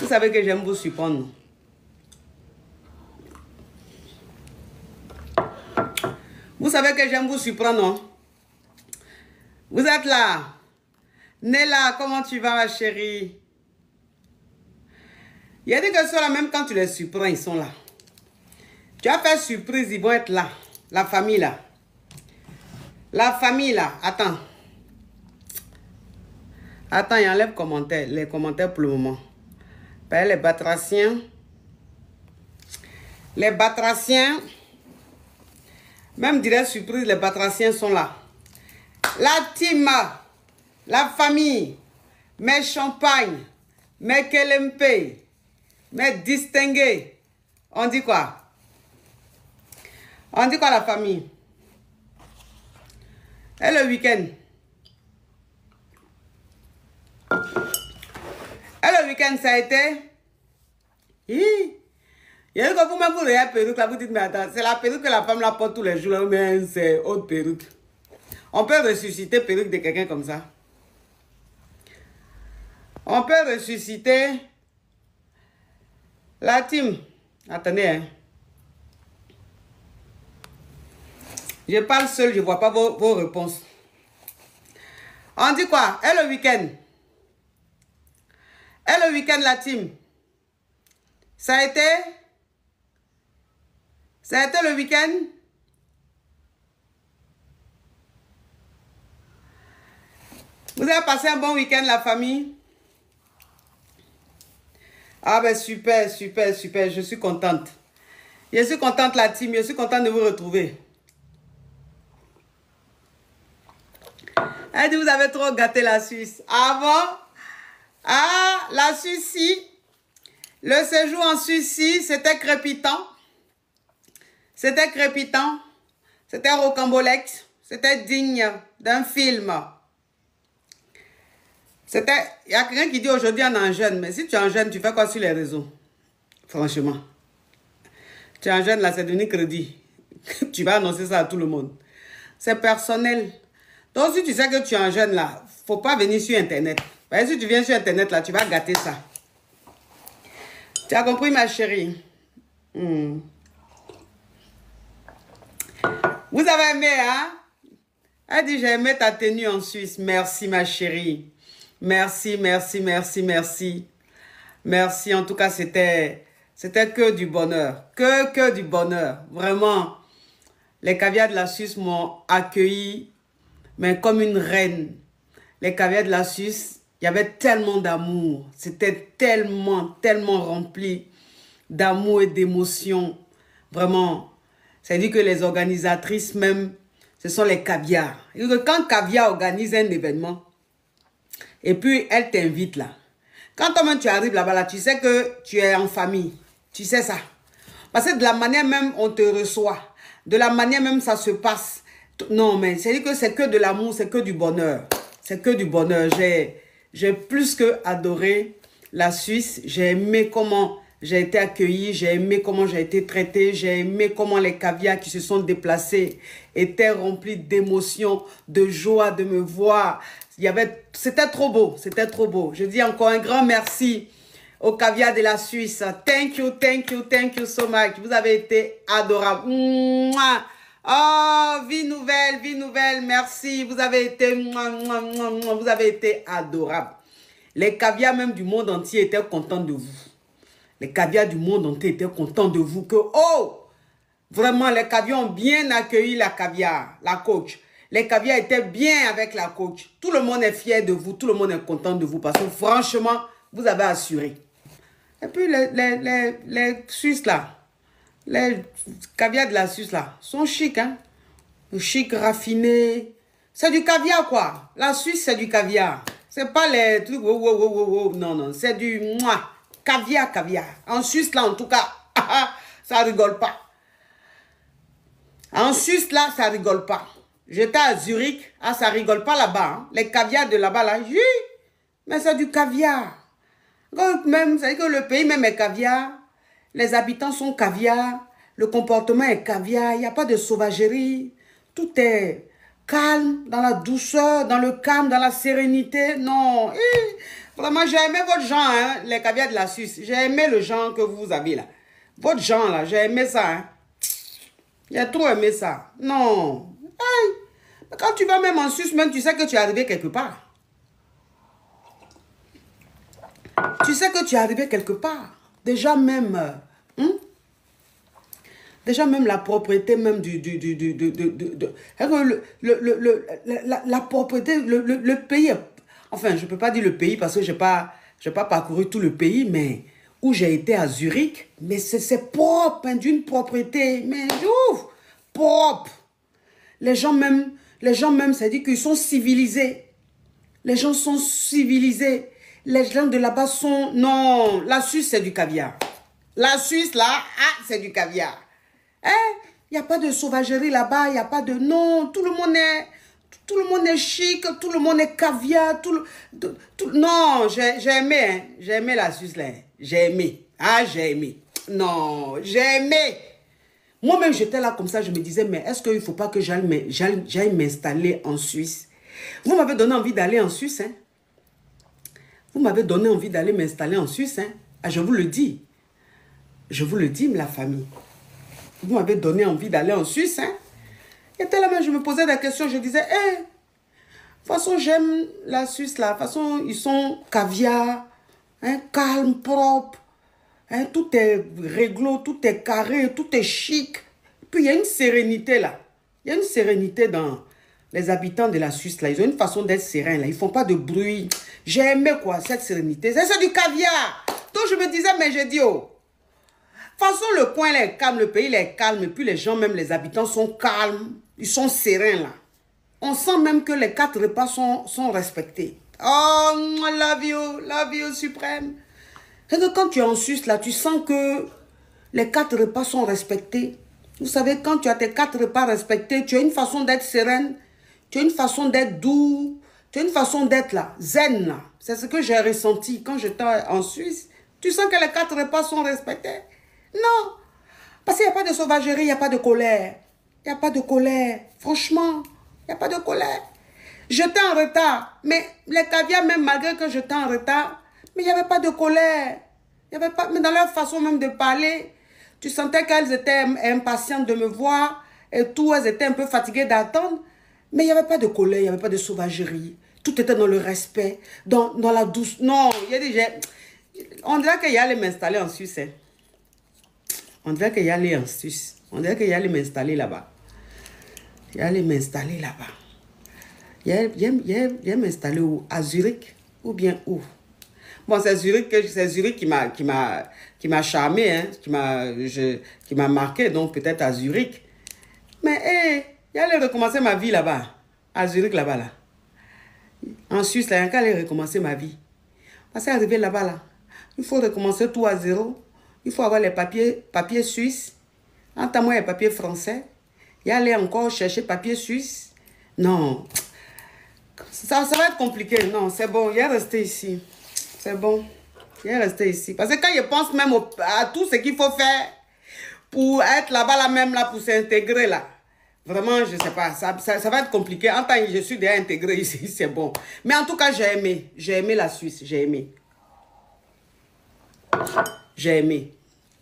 Vous savez que j'aime vous surprendre, non? Vous savez que j'aime vous surprendre, non? Vous êtes là. Nella, comment tu vas, ma chérie? Il y a des gens qui sont là, même quand tu les surprends, ils sont là. Tu as fait surprise, ils vont être là. La famille, là. La famille, là. Attends. Attends, il enlève les commentaires pour le moment. Les batraciens. Les batraciens. Même direct surprise, les batraciens sont là. La team, la famille, mes champagnes, mes kelempe, mes distingués. On dit quoi? On dit quoi la famille? Et le week-end? Et le week-end, ça a été? Il y a eu que vous-même, vous avez la perruque, là, vous dites, mais attends, c'est la perruque que la femme la porte tous les jours, là, mais c'est autre perruque. On peut ressusciter perruque de quelqu'un comme ça. On peut ressusciter la team. Attendez, hein. Je parle seul, je ne vois pas vos réponses. On dit quoi? Et le week-end? Et le week-end, la team? Ça a été? Ça a été le week-end? Vous avez passé un bon week-end, la famille? Ah ben super, super, super, je suis contente. Je suis contente, la team, je suis contente de vous retrouver. Elle dit, vous avez trop gâté la Suisse. Ah bon? Ah, la Suisse, si. Le séjour en Suisse, si, c'était crépitant. C'était crépitant. C'était rocambolex. C'était digne d'un film. C'était... Il y a quelqu'un qui dit aujourd'hui on est en jeune. Mais si tu es en jeune, tu fais quoi sur les réseaux? Franchement. Tu es en jeune, là, c'est devenu crédit. Tu vas annoncer ça à tout le monde. C'est personnel. Donc, si tu sais que tu es en jeune, là, faut pas venir sur Internet. Parce que si tu viens sur Internet, là, tu vas gâter ça. Tu as compris, ma chérie? Vous avez aimé, hein? Elle dit, j'ai aimé ta tenue en Suisse. Merci, ma chérie. Merci, merci, merci, merci. Merci, en tout cas, c'était que du bonheur. Que du bonheur. Vraiment, les caviars de la Suisse m'ont accueilli, mais comme une reine. Les caviars de la Suisse, il y avait tellement d'amour. C'était tellement, tellement rempli d'amour et d'émotion. Vraiment, c'est-à-dire que les organisatrices même, ce sont les caviars. Et que quand Caviar organise un événement, et puis elle t'invite là. Quand toi-même tu arrives là-bas, là, tu sais que tu es en famille. Tu sais ça. Parce que de la manière même on te reçoit, de la manière même ça se passe. Non, mais c'est-à-dire que c'est que de l'amour, c'est que du bonheur. C'est que du bonheur. J'ai plus que adoré la Suisse. J'ai aimé comment j'ai été accueillie. J'ai aimé comment j'ai été traitée. J'ai aimé comment les caviars qui se sont déplacés étaient remplis d'émotions, de joie de me voir. C'était trop beau. C'était trop beau. Je dis encore un grand merci aux caviars de la Suisse. Thank you, thank you, thank you so much. Vous avez été adorables. Mouah. Oh, vie nouvelle, merci. Vous avez été adorables. Les caviars même du monde entier étaient contents de vous. Les caviars du monde entier étaient contents de vous. Que, oh, vraiment, les caviars ont bien accueilli la coach. Les caviars étaient bien avec la coach. Tout le monde est fier de vous. Tout le monde est content de vous. Parce que franchement, vous avez assuré. Et puis, les Suisses là. Les caviars de la Suisse, là, sont chics, hein. Chic, raffiné. C'est du caviar, quoi. La Suisse, c'est du caviar. C'est pas les trucs, non, non. C'est du caviar. En Suisse, là, en tout cas, ça rigole pas. En Suisse, là, ça rigole pas. J'étais à Zurich, ça rigole pas là-bas. Hein. Les caviars de là-bas, là, mais c'est du caviar. Même, c'est que le pays même est caviar. Les habitants sont caviar, le comportement est caviar, il n'y a pas de sauvagerie. Tout est calme, dans la douceur, dans le calme, dans la sérénité. Non, Vraiment, j'ai aimé votre genre, hein, les caviars de la Suisse. J'ai aimé le genre que vous avez là. Votre genre là, j'ai aimé ça. Hein. J'ai trop aimé ça. Non. Hey. Quand tu vas même en Suisse, même tu sais que tu es arrivé quelque part. Tu sais que tu es arrivé quelque part. Déjà même... Déjà même la propriété même la propriété, le pays, enfin je ne peux pas dire le pays parce que je n'ai pas parcouru tout le pays, mais où j'ai été à Zurich, mais c'est propre, hein, d'une propriété, mais ouf, propre. Les gens même, ça dit qu'ils sont civilisés. Les gens sont civilisés. Les gens de là-bas sont... Non, la Suisse c'est du caviar. La Suisse là, c'est du caviar. Il n'y a pas de sauvagerie là-bas, il n'y a pas de... Non, tout le monde est chic, tout le monde est caviar, non, j'ai aimé, hein, j'ai aimé la Suisse là, j'ai aimé. Ah, j'ai aimé. Non, j'ai aimé. Moi-même, j'étais là comme ça, je me disais, mais est-ce qu'il ne faut pas que j'aille m'installer en Suisse? Vous m'avez donné envie d'aller en Suisse, hein? Vous m'avez donné envie d'aller m'installer en Suisse, hein? Ah, je vous le dis. Je vous le dis, la famille. Vous m'avez donné envie d'aller en Suisse, hein? Et tellement je me posais des questions, je disais, de toute façon, j'aime la Suisse, là. De toute façon, ils sont caviar, hein, calme, propre. Hein, tout est réglo, tout est carré, tout est chic. Puis, il y a une sérénité, là. Il y a une sérénité dans les habitants de la Suisse, là. Ils ont une façon d'être sereins, là. Ils ne font pas de bruit. J'ai aimé, quoi, cette sérénité. C'est du caviar. Donc, je me disais, mais j'ai dit, oh. De toute façon, le coin là, est calme, le pays là, est calme, et puis les gens, même les habitants, sont calmes, ils sont sereins là. On sent même que les 4 repas sont respectés. Oh, love you, suprême. Et que quand tu es en Suisse là, tu sens que les 4 repas sont respectés. Vous savez, quand tu as tes 4 repas respectés, tu as une façon d'être sereine, tu as une façon d'être doux, tu as une façon d'être là, zen là. C'est ce que j'ai ressenti quand j'étais en Suisse. Tu sens que les 4 repas sont respectés. Non, parce qu'il n'y a pas de sauvagerie, il n'y a pas de colère. Il n'y a pas de colère. Franchement, il n'y a pas de colère. J'étais en retard, mais les caviars, même malgré que j'étais en retard, mais il n'y avait pas de colère. Il y avait pas, mais dans leur façon même de parler, tu sentais qu'elles étaient impatientes de me voir et tout, elles étaient un peu fatiguées d'attendre, mais il n'y avait pas de colère, il n'y avait pas de sauvagerie. Tout était dans le respect, dans la douce. Non, il y a des... On dirait qu'il y allait m'installer en Suisse, hein. On dirait qu'il y allait en Suisse. On dirait qu'il y allait m'installer là-bas. Il y allait m'installer là-bas. Il y a m'installer où? À Zurich? Ou bien où? Bon, c'est Zurich qui m'a charmé, hein, qui m'a marqué, donc peut-être à Zurich. Mais, il allait recommencer ma vie là-bas. À Zurich là-bas, là. En Suisse, là, il allait recommencer ma vie. Parce qu'arriver là-bas, là, il faut recommencer tout à zéro. Il faut avoir les papiers suisses. Entre moi, les papiers français. Et aller encore chercher papiers suisses. Non. Ça va être compliqué. Non, c'est bon. Il est resté ici. C'est bon. Il est resté ici. Parce que quand je pense même à tout ce qu'il faut faire pour être là-bas, là même, là, pour s'intégrer, là. Vraiment, je ne sais pas. Ça va être compliqué. En tant que je suis déjà intégré ici, c'est bon. Mais en tout cas, j'ai aimé. J'ai aimé la Suisse. J'ai aimé. J'ai aimé.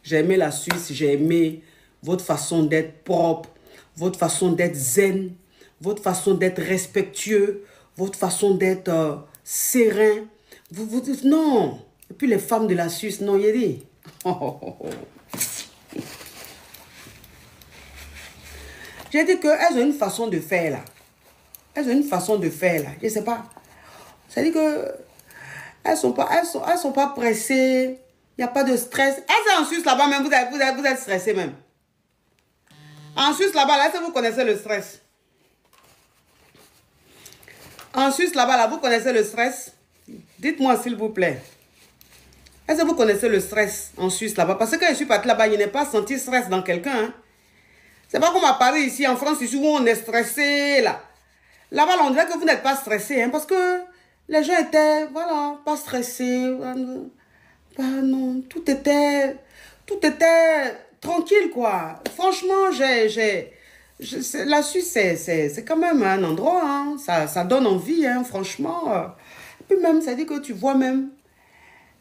J'ai aimé la Suisse, j'ai aimé votre façon d'être propre, votre façon d'être zen, votre façon d'être respectueux, votre façon d'être serein. Vous dites non. Et puis les femmes de la Suisse, non, il y a dit. J'ai dit qu'elles ont une façon de faire là. Elles ont une façon de faire là. Je ne sais pas. C'est-à-dire que elles sont pas pressées. Il n'y a pas de stress. Est-ce qu'en Suisse, là-bas, même, vous êtes stressé même? En Suisse, là-bas, là, est-ce que vous connaissez le stress? En Suisse, là-bas, là, vous connaissez le stress? Dites-moi, s'il vous plaît. Est-ce que vous connaissez le stress en Suisse, là-bas? Parce que quand je suis partie là-bas, je n'ai pas senti stress dans quelqu'un. Hein? C'est pas comme à Paris, ici, en France, ici, où on est stressé, là. Là-bas, on dirait que vous n'êtes pas stressé, hein, parce que les gens étaient, voilà, pas stressés. Bah non, tout était tranquille, quoi. Franchement, la Suisse, c'est quand même un endroit, hein. Ça donne envie, hein, franchement. puis même, ça dit que tu vois même,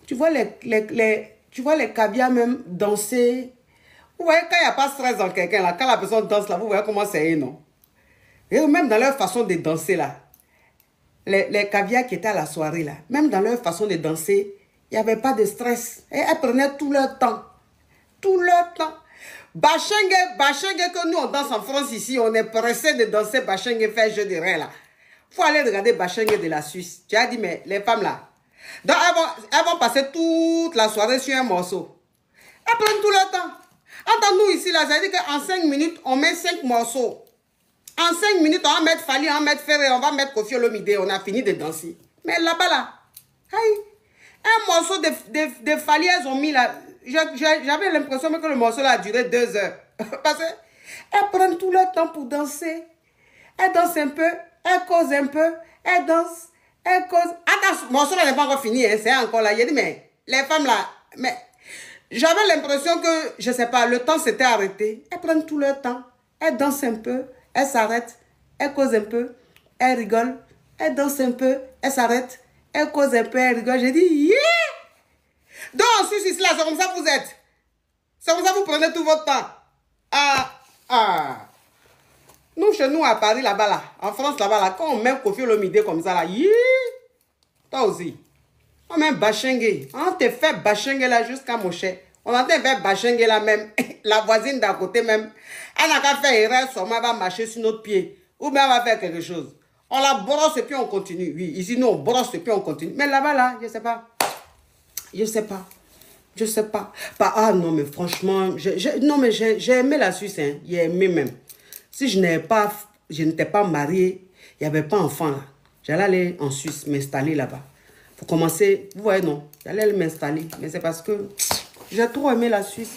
tu vois les caviars même danser. Vous voyez, quand il n'y a pas de stress dans quelqu'un, là, quand la personne danse, là, vous voyez comment c'est, non? Et même dans leur façon de danser, là, les caviars qui étaient à la soirée, là, même dans leur façon de danser, il n'y avait pas de stress. Et elles prenaient tout leur temps. Tout leur temps. Bachengue, que nous, on danse en France ici, on est pressé de danser Bachengue, faire jeu de rein, là. Il faut aller regarder Bachengue de la Suisse. Tu as dit, mais les femmes, là, donc elles vont passer toute la soirée sur un morceau. Elles prennent tout leur temps. Entends-nous ici, là, ça veut dire qu'en 5 minutes, on met 5 morceaux. En 5 minutes, on va mettre Fali, on va mettre Ferré, on va mettre Koffi Olomide, on a fini de danser. Mais là-bas, là, aïe, un morceau de Fali, elles ont mis là. J'avais l'impression que le morceau là a duré 2 heures. Parce qu'elles prennent tout leur temps pour danser. Elles dansent un peu, elles causent un peu, elles dansent, elles causent. Attends, ce morceau là n'est pas encore fini, hein, c'est encore là. Il a dit, mais les femmes là, mais j'avais l'impression que, je ne sais pas, le temps s'était arrêté. Elles prennent tout leur temps. Elles dansent un peu, elles s'arrêtent, elles causent un peu, elles rigolent, elles dansent un peu, elles s'arrêtent, elles causent un peu, elles rigolent. J'ai dit, yeah! Donc, en Suisse, là, c'est comme ça que vous êtes. C'est comme ça que vous prenez tout votre temps. Nous, chez nous, à Paris, là-bas, là, en France, là-bas, là, quand on met Koffi Olomide comme ça, là, yeah! Toi aussi. On met Bachengue. On te fait Bachengue là jusqu'à Moché. On entend faire Bachengue là même. La voisine d'à côté même. Elle n'a qu'à faire erreur, seulement elle va marcher sur notre pied. Ou bien elle va faire quelque chose. On la brosse et puis on continue. Oui, ici nous on brosse et puis on continue. Mais là-bas là, je ne sais pas. Je ne sais pas. Je ne sais pas. Ah non mais franchement, non mais j'ai aimé la Suisse. Hein. J'ai aimé même. Si je n'étais pas mariée, il n'y avait pas enfant là. J'allais aller en Suisse, m'installer là-bas. Pour commencer, vous voyez, non, j'allais m'installer. Mais c'est parce que j'ai trop aimé la Suisse.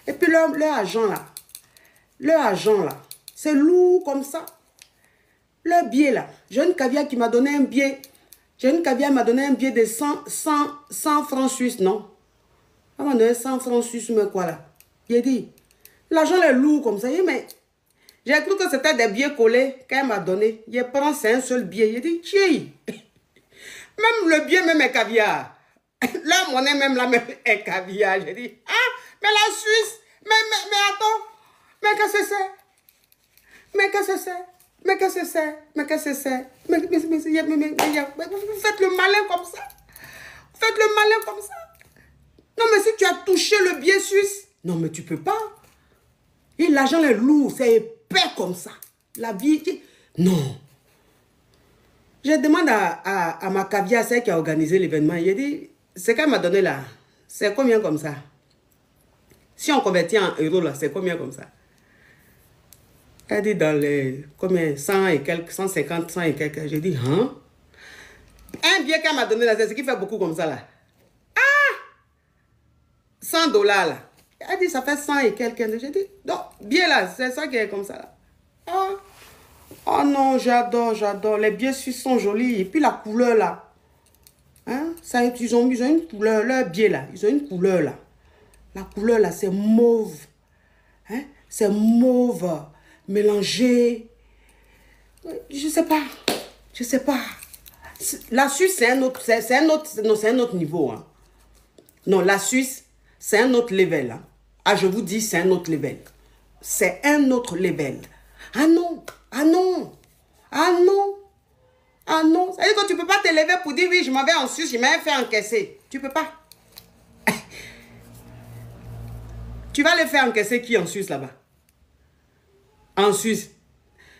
Et puis leur argent là, c'est lourd comme ça. Leur billet là, j'ai une caviar qui m'a donné un billet. M'a donné un billet de 100 francs suisses, non? Elle m'a donné 100 francs suisses, mais quoi là? J'ai dit, l'argent est lourd comme ça. Mais j'ai cru que c'était des billets collés qu'elle m'a donné. Je prends, c'est un seul billet. J'ai dit, tiens. Même le billet même est caviar. La monnaie même là même est caviar. J'ai dit, mais la Suisse, mais attends, mais qu'est-ce que c'est? Mais qu'est-ce que c'est? Mais qu'est-ce que c'est? Mais qu'est-ce que c'est? Mais vous faites le malin comme ça. Vous faites le malin comme ça. Non, mais si tu as touché le billet suisse, non, mais tu peux pas. Et l'argent est lourd, c'est épais comme ça. La vie, non. Je demande à ma caviar, celle qui a organisé l'événement, il a dit, ce qu'elle m'a donné là, c'est combien comme ça? Si on convertit en euros là, c'est combien comme ça? Elle dit dans les, combien, 100 et quelques, 150, 100 et quelques. J'ai dit, hein? Un billet qu'elle m'a donné là, c'est ce qui fait beaucoup comme ça là. 100 dollars là. Elle dit, ça fait 100 et quelques. J'ai dit, non, billet là, c'est ça qui est comme ça là. Oh non, j'adore. Les billets suisses sont jolis. Et puis la couleur là. Hein? Ça, ils ont une couleur. Leurs billets là, ils ont une couleur là. La couleur là, c'est mauve. Hein? C'est mauve. Mélangé. Je sais pas. La Suisse, c'est un autre niveau. Hein. Non, la Suisse, c'est un autre level. Hein. Je vous dis, c'est un autre level. C'est un autre level. Ah non. Ça veut dire que tu ne peux pas te lever pour dire, oui, je m'en vais en Suisse, je m'avais fait encaisser. Tu ne peux pas. Tu vas le faire encaisser qui en Suisse là-bas? En Suisse.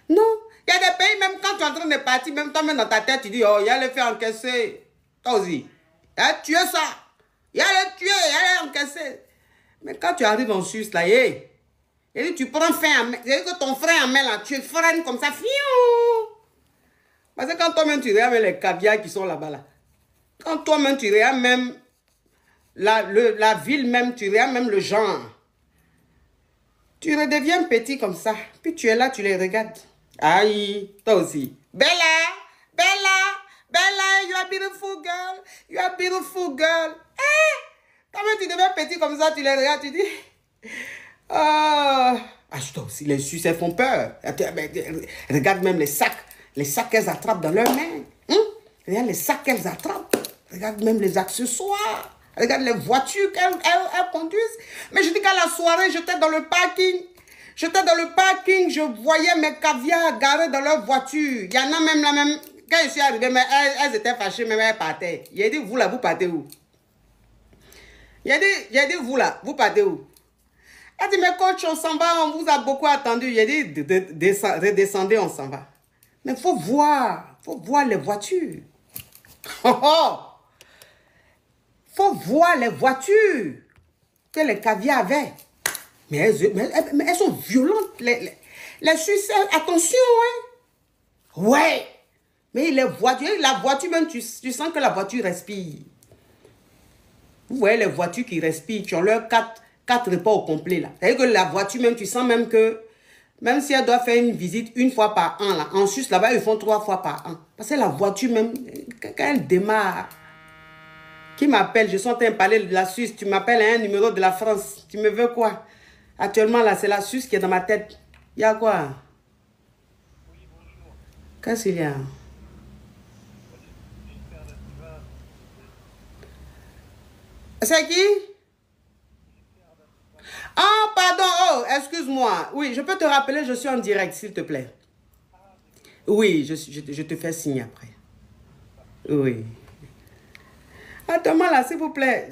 Non. Il y a des pays, même quand tu es en train de partir, même toi-même dans ta tête, tu dis, oh, il y a le faire encaisser. Toi aussi. Il y a tué ça. Il y a le tuer, il y a le encaisser. Mais quand tu arrives en Suisse, là, hey, et tu prends fin à main. C'est-à-dire que ton frein à main, là, tu freines comme ça. Fiou. Parce que quand toi-même, tu regardes les caviars qui sont là-bas, là. Quand toi-même, tu regardes même la ville même, tu regardes même le genre. Tu redeviens petit comme ça. Puis tu es là, tu les regardes. Aïe, toi aussi. Bella, you are beautiful girl. You are beautiful girl. Toi-même, tu deviens petit comme ça, tu les regardes, tu dis... toi aussi, les Suisses, elles font peur. Regarde même les sacs qu'elles attrapent dans leurs mains. Regarde les sacs qu'elles attrapent. Regarde même les accessoires. Regarde les voitures qu'elles conduisent. Mais je dis qu'à la soirée, j'étais dans le parking. J'étais dans le parking, je voyais mes caviars garés dans leur voiture. Il y en a même là, même. Quand je suis arrivé, mais elles étaient fâchées, même elles partaient. J'ai dit, vous là, vous partez où? J'ai dit, vous là, vous partez où? Elle dit, mais coach, on s'en va, on vous a beaucoup attendu. J'ai dit, redescendez, on s'en va. Mais il faut voir les voitures. Oh, oh. Faut voir les voitures que les caviars avaient. Mais elles sont violentes. Les Suisses, attention, hein. Ouais. Mais les voitures, la voiture même, tu sens que la voiture respire. Vous voyez les voitures qui respirent, qui ont leurs quatre repas au complet là. C'est-à-dire que la voiture même, tu sens même que, même si elle doit faire une visite une fois par an là, en Suisse là-bas, ils font 3 fois par an. Parce que la voiture même, quand elle démarre, qui m'appelle, je suis en train de parler de la Suisse, tu m'appelles à un numéro de la France, tu me veux quoi? Actuellement là, c'est la Suisse qui est dans ma tête. Il y a quoi? Qu'est-ce qu'il y a? C'est qui? Ah, pardon, oh, excuse-moi. Oui, je peux te rappeler, je suis en direct, s'il te plaît. Oui, je te fais signe après. Oui. Attends-moi là, s'il vous plaît.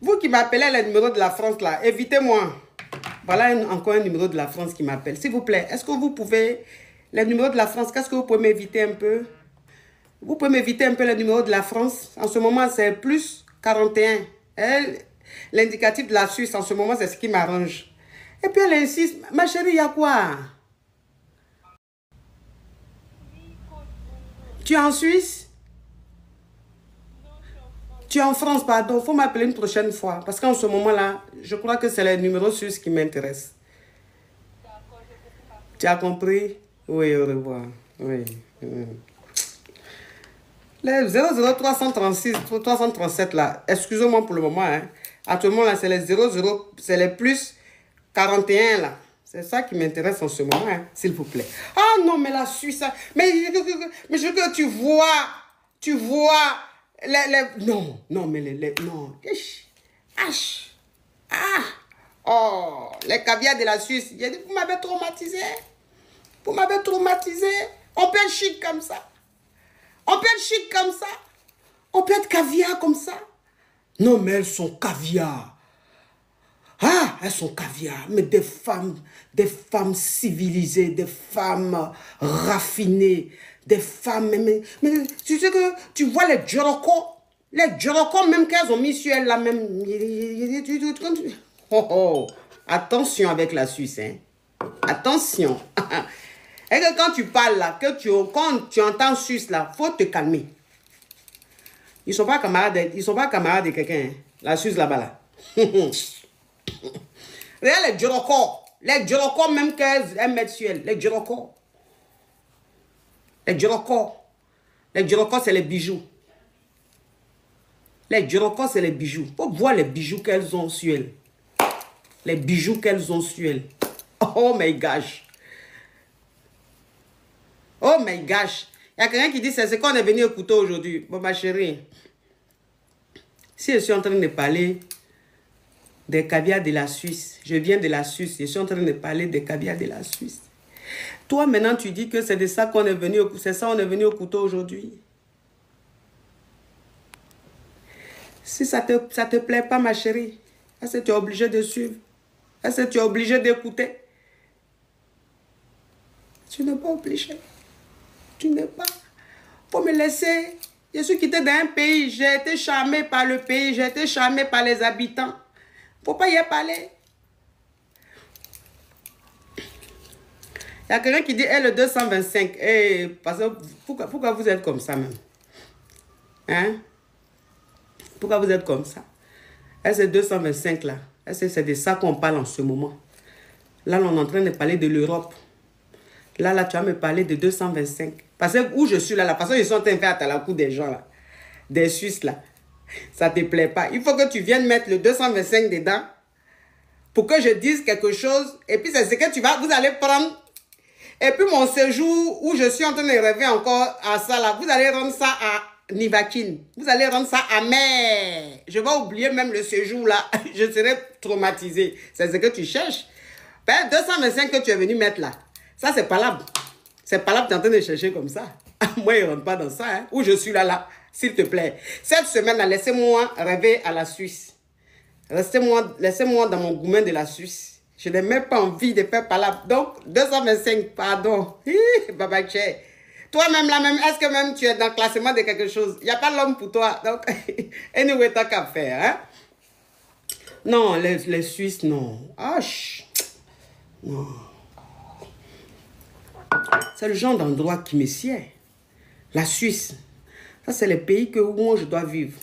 Vous qui m'appelez le numéro de la France là, évitez-moi. Voilà encore un numéro de la France qui m'appelle. S'il vous plaît, est-ce que vous pouvez... Le numéro de la France, qu'est-ce que vous pouvez m'éviter un peu? Vous pouvez m'éviter un peu le numéro de la France? En ce moment, c'est plus 41. L'indicatif de la Suisse, en ce moment, c'est ce qui m'arrange. Et puis elle insiste, ma chérie, il y a quoi? Tu es en Suisse? Tu es en France, pardon. Il faut m'appeler une prochaine fois. Parce qu'en ce moment-là, je crois que c'est le numéro suisse qui m'intéresse. Tu as compris? Oui, au revoir. Oui. Les 00336, 337 là, excusez-moi pour le moment. Hein. Actuellement, là, c'est les 00, c'est les plus 41 là. C'est ça qui m'intéresse en ce moment, hein, s'il vous plaît. Ah non, mais la Suisse, mais je veux que tu vois, non, mais non. Oh, les caviars de la Suisse, vous m'avez traumatisé. Vous m'avez traumatisé. On peut être chic comme ça. On peut être chic comme ça. On peut être caviar comme ça. Non, mais elles sont caviar. Ah, elles sont caviar. Mais des femmes civilisées, des femmes raffinées, des femmes... Mais tu sais que tu vois les Djorokos même qu'elles ont mis sur elles là même... Oh, attention avec la Suisse, hein. Attention. Et que quand tu parles là, quand tu entends Suisse là, faut te calmer. Ils sont pas camarades de quelqu'un, hein, la Suisse là-bas là. Regarde les Djorokos même qu'elles mettent sur elles, les Djorokos, c'est les bijoux. Les Djorokos, c'est les bijoux. Faut voir les bijoux qu'elles ont sur elles. Les bijoux qu'elles ont sur elles. Oh my gosh. Oh my gosh. Il y a quelqu'un qui dit c'est ce qu'on est venu écouter aujourd'hui. Bon, ma chérie. Si je suis en train de parler des caviars de la Suisse, je viens de la Suisse, je suis en train de parler des caviars de la Suisse. Toi, maintenant, tu dis que c'est de ça qu'on est venu, c'est ça on est venu écouter aujourd'hui. Si ça te plaît pas, ma chérie, est-ce que tu es obligé de suivre? Est-ce que tu es obligé d'écouter? Tu n'es pas obligé. Tu n'es pas. Faut me laisser. Je suis quitté d'un pays. J'ai été charmé par le pays. J'ai été charmé par les habitants. Faut pas y parler. Il y a quelqu'un qui dit, le 225. Parce que, pourquoi vous êtes comme ça même? Hein? Pourquoi vous êtes comme ça? C'est 225 là. C'est de ça qu'on parle en ce moment. Là, on est en train de parler de l'Europe. Là, tu vas me parler de 225. Parce que où je suis là, la façon dont ils sont en train de faire à la cour des gens là, des Suisses là, ça te plaît pas. Il faut que tu viennes mettre le 225 dedans pour que je dise quelque chose. Et puis c'est ce que vous allez prendre. Et puis mon séjour où je suis en train de rêver encore à ça là, vous allez rendre ça à Nivakin. Vous allez rendre ça amer. Je vais oublier même le séjour là. Je serai traumatisé. C'est ce que tu cherches. Ben, 225 que tu es venu mettre là. Ça, c'est pas là. C'est pas là que tu es en train de chercher comme ça. Moi, il ne rentre pas dans ça. Hein. Où je suis là. S'il te plaît. Cette semaine-là, laissez-moi rêver à la Suisse. Laissez-moi dans mon gourmet de la Suisse. Je n'ai même pas envie de faire palabre. Donc, 225, pardon. Baba Tché. Toi-même, là même, est-ce que même tu es dans le classement de quelque chose? Il n'y a pas l'homme pour toi. Donc, anyway, t'as qu'à faire. Hein? Non, les Suisses, non. Ah, non. C'est le genre d'endroit qui me sied. La Suisse. Ça, c'est le pays où moi, je dois vivre.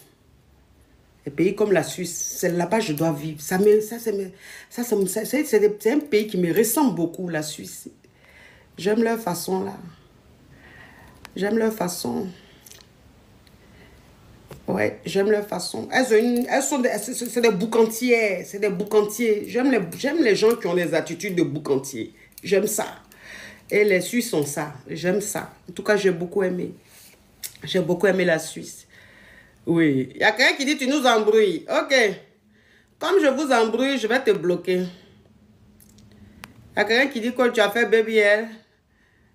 Les pays comme la Suisse, c'est là-bas que je dois vivre. C'est un pays qui me ressemble beaucoup, la Suisse. J'aime leur façon, là. J'aime leur façon. Ouais, j'aime leur façon. C'est des boucantières. C'est des boucantiers. J'aime les gens qui ont des attitudes de boucantiers. J'aime ça. Et les Suisses sont ça. J'aime ça. En tout cas, j'ai beaucoup aimé. J'ai beaucoup aimé la Suisse. Oui. Il y a quelqu'un qui dit, tu nous embrouilles. Ok. Comme je vous embrouille, je vais te bloquer. Il y a quelqu'un qui dit que tu as fait baby L.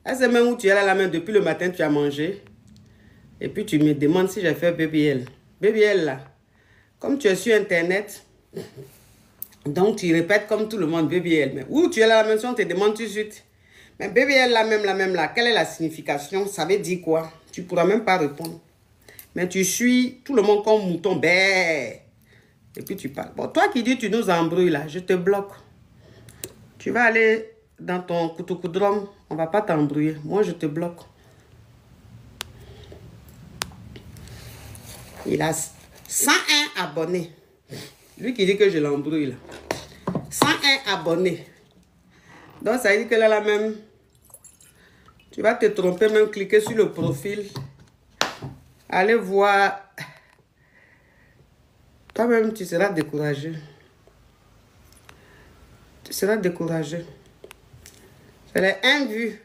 Elle sait même où tu es là, la main. Depuis le matin, tu as mangé. Et puis, tu me demandes si j'ai fait baby L. Baby L, là. Comme tu es sur Internet, donc tu répètes comme tout le monde, baby L. Mais où tu es là, la maison, on te demande tout de suite. Mais baby L, la même là, quelle est la signification? Ça veut dire quoi? Tu ne pourras même pas répondre. Mais tu suis tout le monde comme mouton, bé. Et puis tu parles. Bon, toi qui dis tu nous embrouilles là, je te bloque. Tu vas aller dans ton koutoukoudrame, on ne va pas t'embrouiller. Moi, je te bloque. Il a 101 abonnés. Lui qui dit que je l'embrouille là. 101 abonnés. Donc ça veut dire que là, même, tu vas te tromper, même cliquer sur le profil. Allez voir. Toi-même, tu seras découragé. Tu seras découragé. C'est les 1 vue.